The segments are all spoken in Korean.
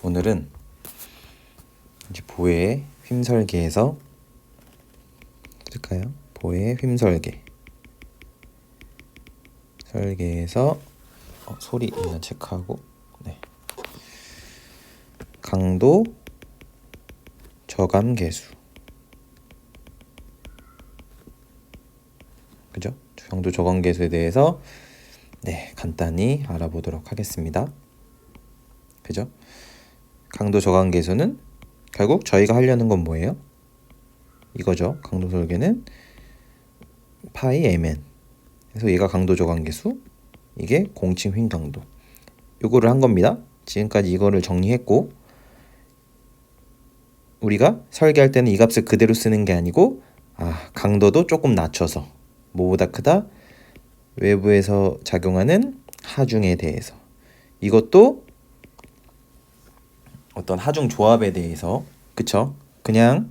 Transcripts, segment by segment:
오늘은 이제 보의 휨설계에서 쓸까요? 보의 휨설계 설계에서 소리 있나 체크하고 네. 강도 저감 계수 그죠? 강도 저감 계수에 대해서 네, 간단히 알아보도록 하겠습니다. 그죠? 강도 저감 계수는 결국 저희가 하려는 건 뭐예요? 이거죠. 강도 설계는 파이 mn. 그래서 얘가 강도 저감 계수, 이게 공칭 휨 강도. 요거를 한 겁니다. 지금까지 이거를 정리했고, 우리가 설계할 때는 이 값을 그대로 쓰는 게 아니고, 강도도 조금 낮춰서 뭐보다 크다? 외부에서 작용하는 하중에 대해서. 이것도 어떤 하중 조합에 대해서, 그쵸? 그냥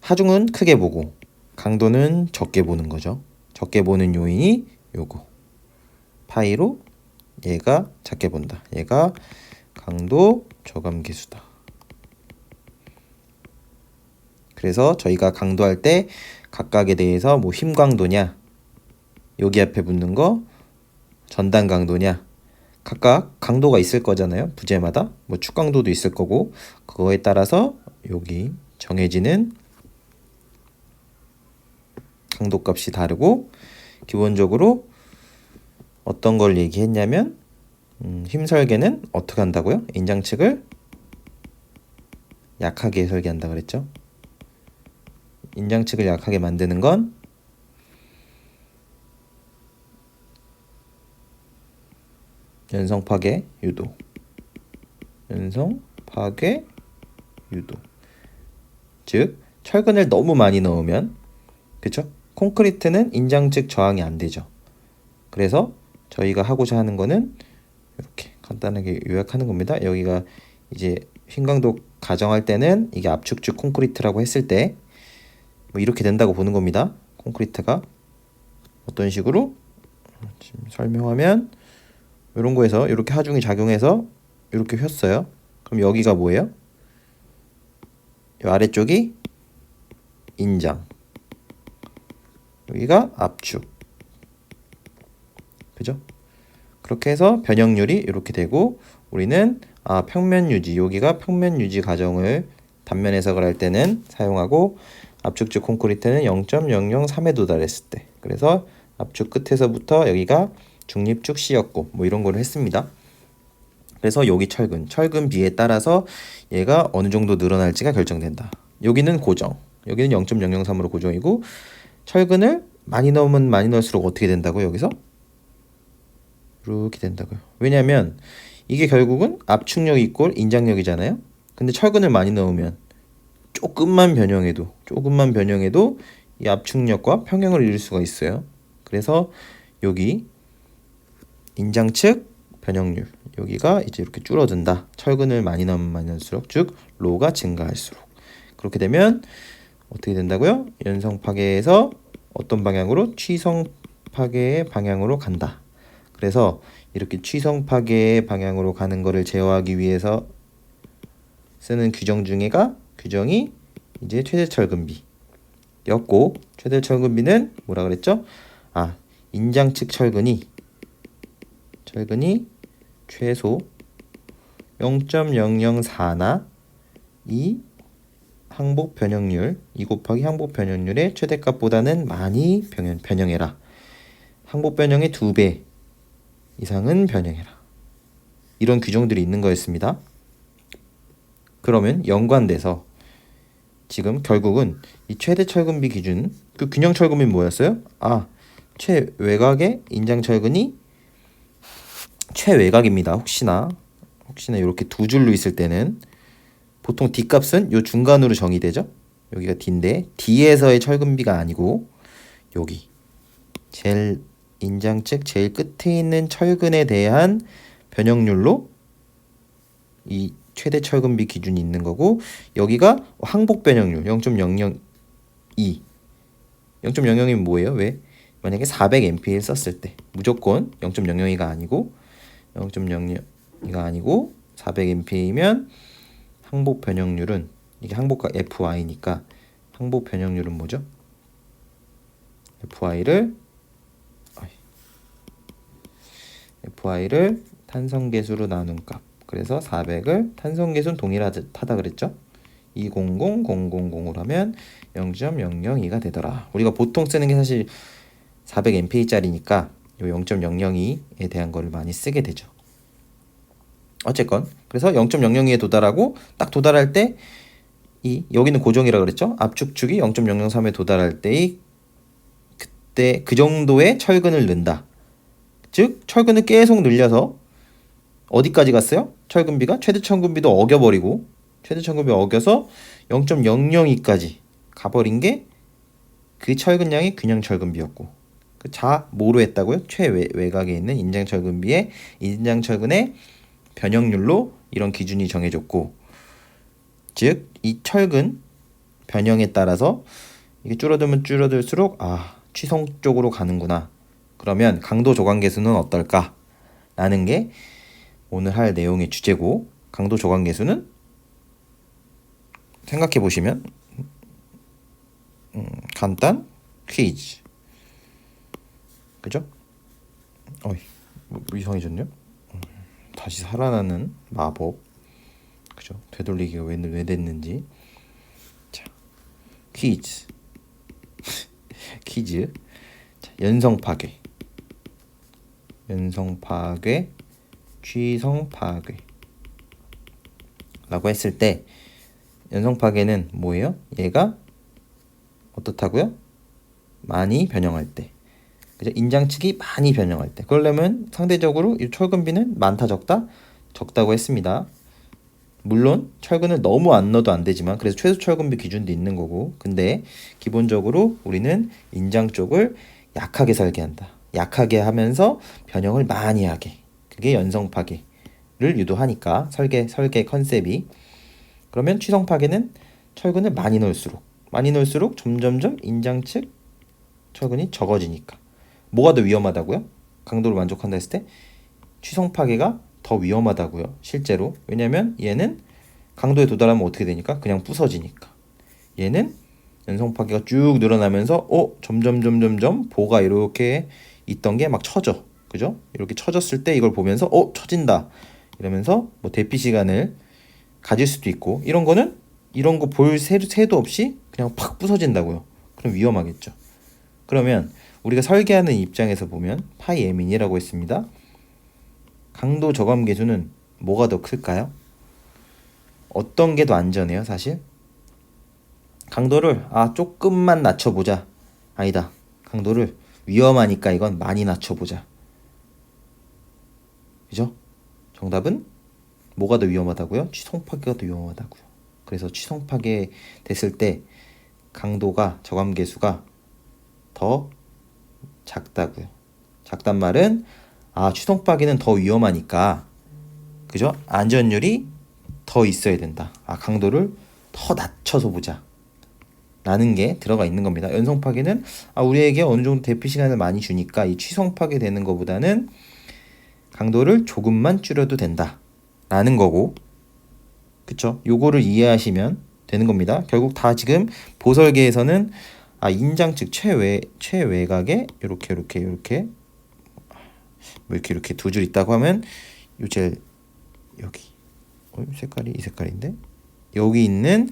하중은 크게 보고 강도는 적게 보는 거죠. 적게 보는 요인이 요거. 파이로 얘가 작게 본다. 얘가 강도 저감 계수다. 그래서 저희가 강도할 때 각각에 대해서 뭐 휨 강도냐, 여기 앞에 붙는 거 전단 강도냐, 각각 강도가 있을 거잖아요. 부재마다 뭐 축강도도 있을 거고, 그거에 따라서 여기 정해지는 강도 값이 다르고, 기본적으로 어떤 걸 얘기했냐면 휨 설계는 어떻게 한다고요? 인장 측을 약하게 설계한다 그랬죠. 인장 측을 약하게 만드는 건 연성 파괴 유도, 연성 파괴 유도. 즉 철근을 너무 많이 넣으면, 그쵸? 콘크리트는 인장 측 저항이 안 되죠. 그래서 저희가 하고자 하는 거는 이렇게 간단하게 요약하는 겁니다. 여기가 이제 휨 강도 가정할 때는 이게 압축축 콘크리트라고 했을 때 뭐 이렇게 된다고 보는 겁니다. 콘크리트가 어떤 식으로 지금 설명하면 이런 거에서 이렇게 하중이 작용해서 이렇게 휘었어요. 그럼 여기가 뭐예요? 이 아래쪽이 인장, 여기가 압축, 그죠? 그렇게 해서 변형률이 이렇게 되고, 우리는 평면 유지, 여기가 평면 유지 가정을 단면 해석을 할 때는 사용하고, 압축축 콘크리트는 0.003에 도달했을 때, 그래서 압축 끝에서부터 여기가 중립축 C였고 뭐 이런 거를 했습니다. 그래서 여기 철근 비에 따라서 얘가 어느 정도 늘어날지가 결정된다. 여기는 고정, 여기는 0.003으로 고정이고, 철근을 많이 넣으면 많이 넣을수록 어떻게 된다고요? 여기서 이렇게 된다고요. 왜냐면 이게 결국은 압축력 이꼴 인장력이잖아요. 근데 철근을 많이 넣으면 조금만 변형해도 이 압축력과 평형을 이룰 수가 있어요. 그래서 여기 인장 측 변형률, 여기가 이제 이렇게 줄어든다. 철근을 많이 넣으면 많이 넣을수록, 즉 로가 증가할수록. 그렇게 되면 어떻게 된다고요? 연성 파괴에서 어떤 방향으로? 취성 파괴의 방향으로 간다. 그래서 이렇게 취성 파괴의 방향으로 가는 거를 제어하기 위해서 쓰는 규정 중에가 규정이 이제 최대 철근비였고, 최대 철근비는 뭐라 그랬죠? 인장 측 철근이 최소 0.004나 이 항복 변형률, 2 곱하기 항복 변형률의 최대값보다는 많이 변형해라. 항복 변형의 2배 이상은 변형해라. 이런 규정들이 있는 거였습니다. 그러면 연관돼서 지금 결국은 이 최대 철근비 기준, 그 균형 철근비 뭐였어요? 최외곽의 인장 철근이 최외곽입니다. 혹시나 이렇게 두 줄로 있을 때는 보통 D값은 요 중간으로 정의되죠. 여기가 D인데 D에서의 철근비가 아니고 여기 제일 인장 측 제일 끝에 있는 철근에 대한 변형률로 이 최대 철근비 기준이 있는 거고, 여기가 항복 변형률 0.002. 0.002면 뭐예요? 왜? 만약에 400mPa 썼을 때 무조건 0.002가 아니고 0.002가 아니고 400mPa면 항복 변형률은 이게 항복각 FY니까 항복 변형률은 뭐죠? FY를 탄성계수로 나눈 값. 그래서 400을 탄성계수는 동일하다 그랬죠? 200,000으로 하면 0.002가 되더라. 우리가 보통 쓰는 게 사실 400mPa짜리니까 이 0.002에 대한 거를 많이 쓰게 되죠. 어쨌건 그래서 0.002에 도달하고 딱 도달할 때 여기는 고정이라 그랬죠? 압축축이 0.003에 도달할 때 그때 그 정도의 철근을 넣는다. 즉 철근을 계속 늘려서 어디까지 갔어요? 철근비가 최대 철근비도 어겨버리고 최대 철근비 어겨서 0.002까지 가버린 게 그 철근량이 균형 철근비였고 뭐로 했다고요? 최외곽에 있는 인장 철근비의 인장 철근의 변형률로 이런 기준이 정해졌고, 즉 이 철근 변형에 따라서 이게 줄어들면 줄어들수록 취성 쪽으로 가는구나. 그러면 강도 조각계수는 어떨까? 라는 게 오늘 할 내용의 주제고, 강도 조각계수는 생각해 보시면 간단 퀴즈. 그죠? 이상해졌네요. 다시 살아나는 마법. 그죠? 되돌리기가 왜 됐는지. 자, 퀴즈. 퀴즈. 자, 연성 파괴, 취성 파괴. 라고 했을 때 연성 파괴는 뭐예요? 얘가 어떻다고요? 많이 변형할 때. 그죠? 인장측이 많이 변형할 때. 그러려면 상대적으로 이 철근비는 많다 적다? 적다고 했습니다. 물론 철근을 너무 안 넣어도 안 되지만 그래서 최소 철근비 기준도 있는 거고, 근데 기본적으로 우리는 인장 쪽을 약하게 설계한다. 약하게 하면서 변형을 많이 하게. 그게 연성 파괴를 유도하니까 설계 컨셉이. 그러면 취성 파괴는 철근을 많이 넣을수록 점점점 인장 측 철근이 적어지니까. 뭐가 더 위험하다고요? 강도를 만족한다 했을 때 취성 파괴가 더 위험하다고요. 실제로. 왜냐면 얘는 강도에 도달하면 어떻게 되니까? 그냥 부서지니까. 얘는 연성 파괴가 쭉 늘어나면서 점점 보가 이렇게 있던 게 막 쳐져. 그죠? 이렇게 쳐졌을 때 이걸 보면서 쳐진다. 이러면서 뭐 대피 시간을 가질 수도 있고, 이런 거는 이런 거 볼 새도 없이 그냥 팍 부서진다고요. 그럼 위험하겠죠. 그러면 우리가 설계하는 입장에서 보면 파이 m인이라고 했습니다. 강도 저감 계수는 뭐가 더 클까요? 어떤 게 더 안전해요, 사실? 강도를 조금만 낮춰보자. 아니다. 강도를 위험하니까 이건 많이 낮춰보자. 그죠? 정답은 뭐가 더 위험하다고요? 취성 파괴가 더 위험하다고요. 그래서 취성 파괴 됐을 때 강도가 저감 계수가 더 작다고요. 작단 말은 취성 파괴는 더 위험하니까, 그죠? 안전율이 더 있어야 된다. 강도를 더 낮춰서 보자. 라는 게 들어가 있는 겁니다. 연성 파괴는 우리에게 어느 정도 대피 시간을 많이 주니까 이 취성 파괴 되는 것보다는 강도를 조금만 줄여도 된다. 라는 거고, 그쵸? 요거를 이해하시면 되는 겁니다. 결국 다 지금 보설계에서는 인장 측 최외곽에 이렇게 뭐 이렇게 두 줄 있다고 하면 요 제일 여기 색깔이 이 색깔인데, 여기 있는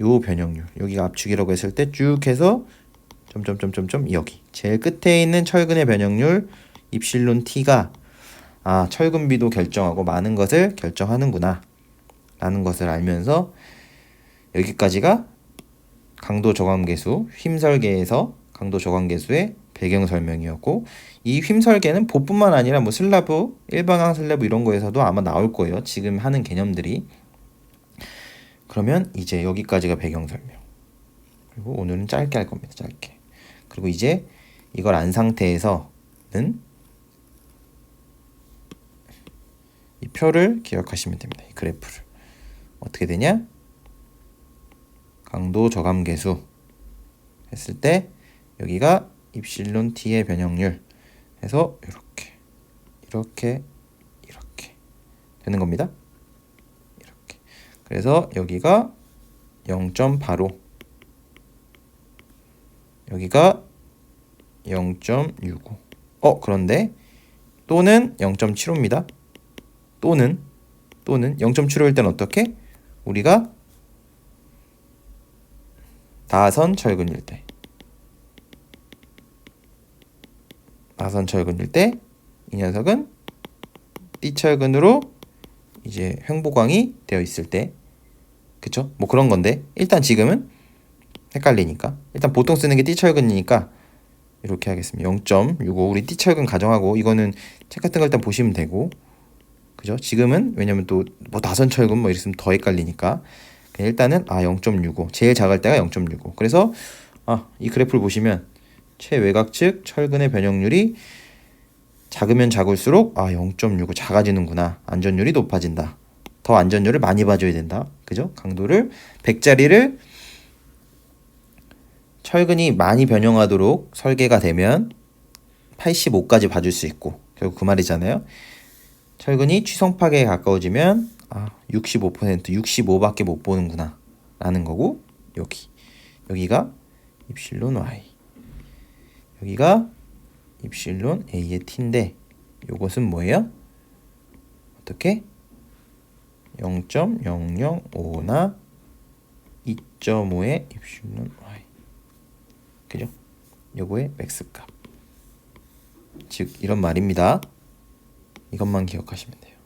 요 변형률, 여기가 압축이라고 했을 때 쭉 해서 점점점점점 여기 제일 끝에 있는 철근의 변형률 입실론 t가 철근비도 결정하고 많은 것을 결정하는구나 라는 것을 알면서, 여기까지가 강도 저감계수 휨설계에서 강도 저감계수의 배경 설명이었고, 이 휨설계는 보뿐만 아니라 뭐 슬라브, 일방향 슬라브 이런 거에서도 아마 나올 거예요. 지금 하는 개념들이. 그러면 이제 여기까지가 배경 설명. 그리고 오늘은 짧게 할 겁니다. 짧게. 그리고 이제 이걸 안 상태에서는 이 표를 기억하시면 됩니다. 이 그래프를. 어떻게 되냐? 강도 저감계수 했을 때 여기가 입실론 t의 변형률 해서 이렇게 되는 겁니다. 그래서 여기가 0.85, 여기가 0.65. 그런데 또는 0.75입니다. 또는 0.75일 때는 어떻게? 우리가 나선 철근일 때, 이 녀석은 띠철근으로 이제 횡보광이 되어 있을 때, 그쵸? 뭐 그런 건데, 일단 지금은 헷갈리니까 일단 보통 쓰는 게 띠철근이니까 이렇게 하겠습니다. 0.65 우리 띠철근 가정하고, 이거는 책 같은 걸 일단 보시면 되고, 그죠? 지금은 왜냐면 또 뭐 나선철근 뭐 이랬으면 더 헷갈리니까 그냥 일단은 0.65 제일 작을 때가 0.65. 그래서 이 그래프를 보시면 최외곽 측 철근의 변형률이 작으면 작을수록 0.65 작아지는구나. 안전율이 높아진다. 더 안전율을 많이 봐줘야 된다. 그죠? 강도를 100짜리를 철근이 많이 변형하도록 설계가 되면 85까지 봐줄 수 있고, 결국 그 말이잖아요. 철근이 취성 파괴에 가까워지면 65%, 65밖에 못 보는구나 라는 거고, 여기가 입실론 y, 여기가 입실론 a의 t인데, 요것은 뭐예요? 어떻게? 0.005나 2.5의 입실론 y, 그죠? 요거의 맥스값, 즉 이런 말입니다. 이것만 기억하시면 돼요.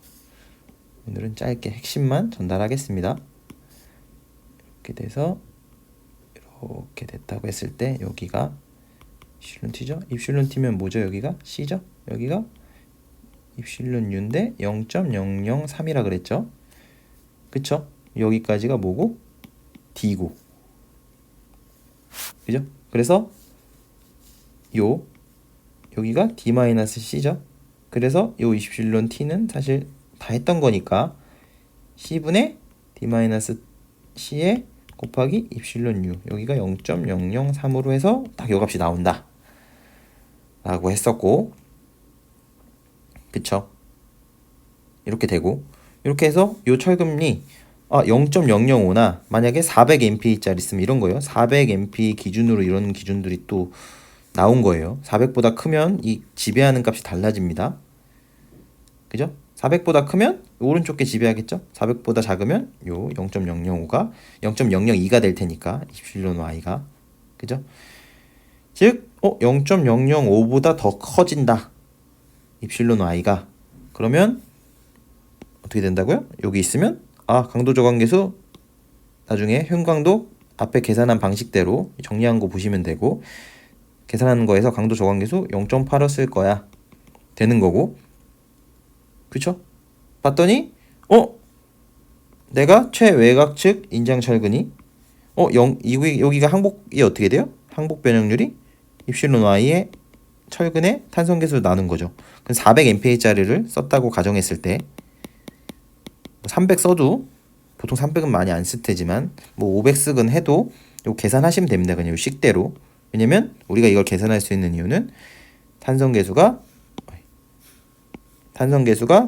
오늘은 짧게 핵심만 전달하겠습니다. 이렇게 돼서 이렇게 됐다고 했을 때 여기가 입실론 t죠? 입실론 t면 뭐죠? 여기가 c죠? 여기가 입실론 u인데 0.003이라 그랬죠? 그쵸? 여기까지가 뭐고? d고, 그죠? 그래서 여기가 d-c죠? 그래서 요 입실론 t는 사실 다 했던 거니까 c분의 d-c에 곱하기 입실론 u, 여기가 0.003으로 해서 딱 요 값이 나온다 라고 했었고, 그쵸? 이렇게 되고, 이렇게 해서 요 철근이 0.005나 만약에 400mPa짜리 있으면 이런 거예요. 400mP 기준으로 이런 기준들이 또 나온 거예요. 400보다 크면 이 지배하는 값이 달라집니다. 그죠? 400보다 크면 오른쪽 게 지배하겠죠? 400보다 작으면 요 0.005가 0.002가 될 테니까 입실론 y가, 그죠? 즉 0.005보다 더 커진다, 입실론 y가. 그러면 어떻게 된다고요? 여기 있으면 강도 저관계수 나중에 흉광도 앞에 계산한 방식대로 정리한 거 보시면 되고, 계산하는 거에서 강도 저관계수 0.8을 쓸 거야 되는 거고, 그쵸? 봤더니 내가 최외곽 측 인장 철근이 여기가 항복이 어떻게 돼요? 항복 변형률이 입실론 y의 철근의 탄성 계수를 나눈 거죠. 그럼 400mPa짜리를 썼다고 가정했을 때 300 써도, 보통 300은 많이 안 쓸 테지만 뭐 500 쓰건 해도 요 계산하시면 됩니다. 그냥 요 식대로. 왜냐면 우리가 이걸 계산할 수 있는 이유는 탄성 계수가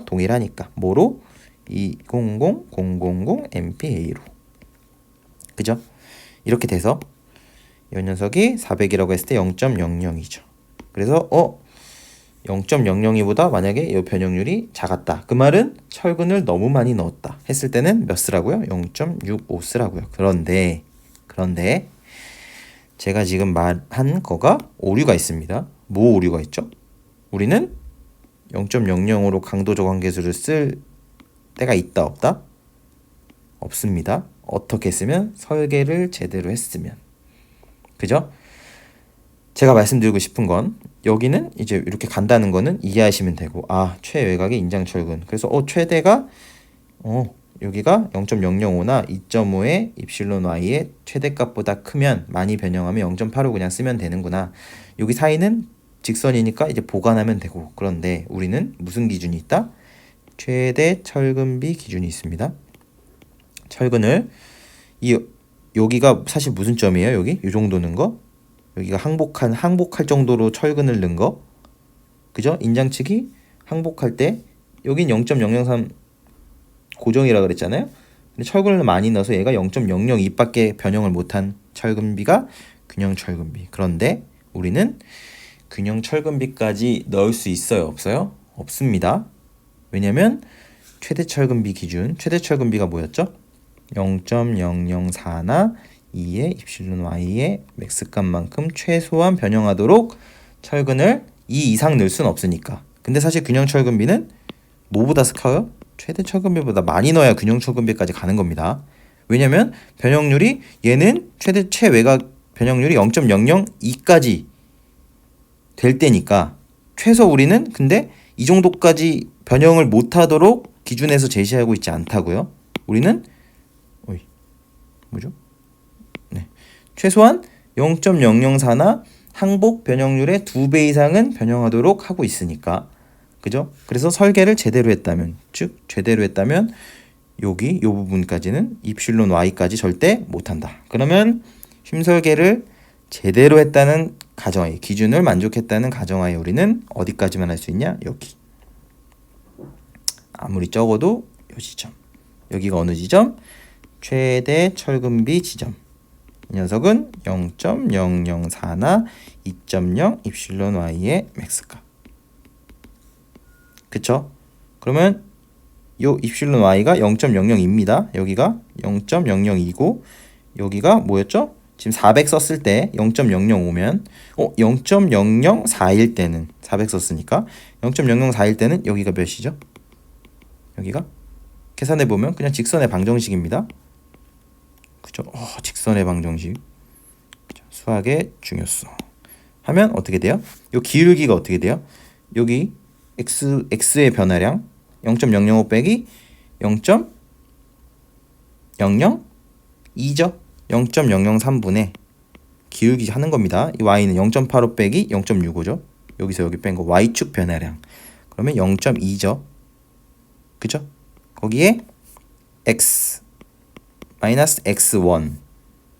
동일하니까. 뭐로? 200000 MPa로. 그죠? 이렇게 돼서 이 녀석이 400이라고 했을 때 0.00이죠. 그래서 0.002보다 만약에 이 변형률이 작았다, 그 말은 철근을 너무 많이 넣었다 했을 때는 몇 쓰라고요? 0.65 쓰라고요. 그런데 제가 지금 말한 거가 오류가 있습니다. 뭐 오류가 있죠? 우리는 0.00으로 강도 저관계수를 쓸 때가 있다 없다? 없습니다. 어떻게 쓰면? 설계를 제대로 했으면. 그죠? 제가 말씀드리고 싶은 건, 여기는 이제 이렇게 간다는 거는 이해하시면 되고, 최외곽의 인장철근, 그래서 최대가 여기가 0.005나 2.5의 입실론 y의 최대값보다 크면, 많이 변형하면 0.85 그냥 쓰면 되는구나. 여기 사이는 직선이니까 이제 보관하면 되고. 그런데 우리는 무슨 기준이 있다? 최대 철근비 기준이 있습니다. 철근을 여기가 사실 무슨 점이에요? 여기 이 정도 는 거, 여기가 항복할 정도로 철근을 넣은 거, 그죠? 인장 측이 항복할 때 여긴 0.003 고정이라 그랬잖아요. 근데 철근을 많이 넣어서 얘가 0.002밖에 변형을 못한 철근비가 균형 철근비. 그런데 우리는 균형 철근비까지 넣을 수 있어요? 없어요? 없습니다. 왜냐면 최대 철근비 기준, 최대 철근비가 뭐였죠? 0.004나 2의 입실론 y의 맥스 값만큼 최소한 변형하도록 철근을 2 이상 넣을 수는 없으니까. 근데 사실 균형 철근비는 뭐보다 커요? 최대 철근비보다 많이 넣어야 균형 철근비까지 가는 겁니다. 왜냐면 변형률이 얘는 최외곽 변형률이 0.002까지 될 때니까 최소 우리는 근데 이 정도까지 변형을 못하도록 기준에서 제시하고 있지 않다고요. 우리는 뭐죠? 네. 최소한 0.004나 항복 변형률의 2배 이상은 변형하도록 하고 있으니까. 그죠? 그래서 설계를 제대로 했다면, 즉 제대로 했다면 여기 요 부분까지는 입실론 y까지 절대 못한다. 그러면 힘설계를 제대로 했다는 가정하에, 기준을 만족했다는 가정하에 우리는 어디까지만 할 수 있냐? 여기. 아무리 적어도 요 지점. 여기가 어느 지점? 최대 철근비 지점. 이 녀석은 0.004나 2.0 입실론 y의 맥스값. 그쵸? 그러면 요 입실론 y가 0.002입니다. 여기가 0.002고 여기가 뭐였죠? 지금 400 썼을 때 0.005면 0.0041 때는 400 썼으니까 0.0041 때는 여기가 몇이죠? 여기가 계산해 보면 그냥 직선의 방정식입니다. 그죠? 직선의 방정식. 수학의 중요성. 하면 어떻게 돼요? 요 기울기가 어떻게 돼요? 여기 x의 변화량 0.005 빼기 0.002죠. 0.003분의 기울기 하는 겁니다. 이 y는 0.85 빼기 0.65죠. 여기서 여기 뺀 거 y축 변화량. 그러면 0.2죠. 그죠? 거기에 x 마이너스 x1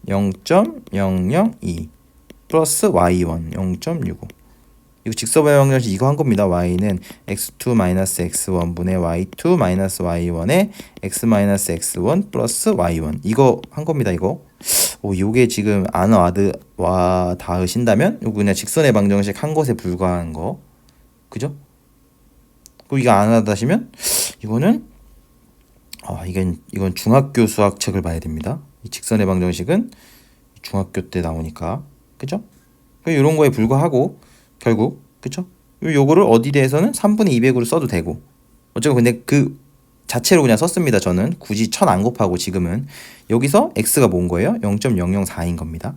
0.002 플러스 y1 0.65. 이거 직선의 방정식 이거 한 겁니다. y는 x2 마이너스 x1분의 y2 마이너스 y1에 x 마이너스 x1 플러스 y1 이거 한 겁니다. 이거 요게 지금 안 와 닿으신다면 요거 그냥 직선의 방정식 한 것에 불과한 거. 그죠? 그리고 이거 안 와닿으시면 이거는 이건 중학교 수학책을 봐야 됩니다. 이 직선의 방정식은 중학교 때 나오니까. 그죠? 이런 거에 불과하고 결국 그쵸? 요거를 어디 대해서는 3분의 200으로 써도 되고 어쩌고 근데 그 자체로 그냥 썼습니다. 저는 굳이 1000 안 곱하고 지금은 여기서 x가 뭔 거예요? 0.004인 겁니다.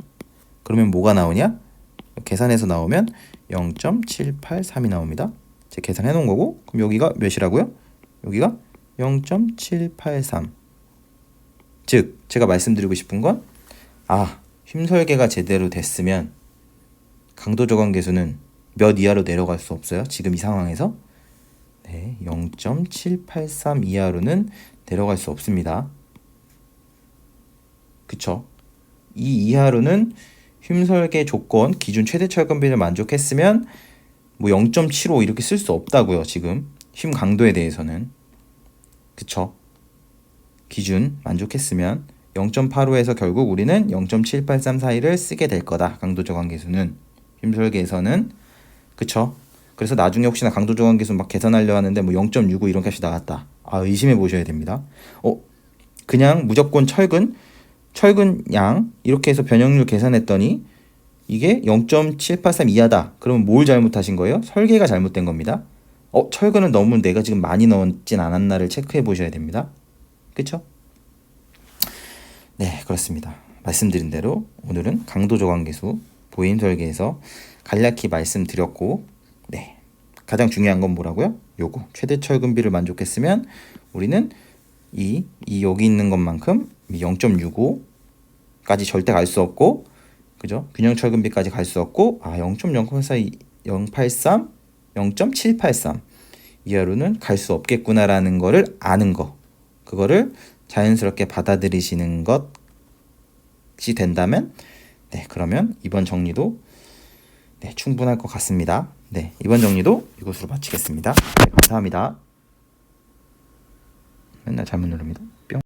그러면 뭐가 나오냐? 계산해서 나오면 0.783이 나옵니다. 제가 계산해 놓은 거고 그럼 여기가 몇이라고요? 여기가 0.783. 즉 제가 말씀드리고 싶은 건 힘설계가 제대로 됐으면 강도 저감 계수는 몇 이하로 내려갈 수 없어요. 지금 이 상황에서 0.783 이하로는 내려갈 수 없습니다. 그쵸? 이 이하로는 힘설계 조건 기준 최대 철근비를 만족했으면 뭐 0.75 이렇게 쓸 수 없다고요. 지금 힘 강도에 대해서는. 그쵸? 기준 만족했으면 0.85에서 결국 우리는 0.783 사이를 쓰게 될 거다. 강도 저감 계수는 힘설계에서는. 그쵸? 그래서 나중에 혹시나 강도 저감 계수 막 계산하려 하는데 뭐 0.65 이런 값이 나왔다. 의심해 보셔야 됩니다. 그냥 무조건 철근 양 이렇게 해서 변형률 계산했더니 이게 0.783 이하다. 그러면 뭘 잘못하신 거예요? 설계가 잘못된 겁니다. 철근을 너무 내가 지금 많이 넣었진 않았나를 체크해 보셔야 됩니다. 그쵸? 네, 그렇습니다. 말씀드린 대로 오늘은 강도 저감 계수 보임 설계에서 간략히 말씀드렸고, 가장 중요한 건 뭐라고요? 요거 최대 철근비를 만족했으면 우리는 여기 있는 것만큼 0.65까지 절대 갈 수 없고, 그죠? 균형 철근비까지 갈 수 없고, 0.083, 0.783 이하로는 갈 수 없겠구나라는 거를 아는 거, 그거를 자연스럽게 받아들이시는 것이 된다면, 그러면 이번 정리도 충분할 것 같습니다. 이번 정리도 이것으로 마치겠습니다. 감사합니다. 맨날 잘못 누릅니다. 뿅.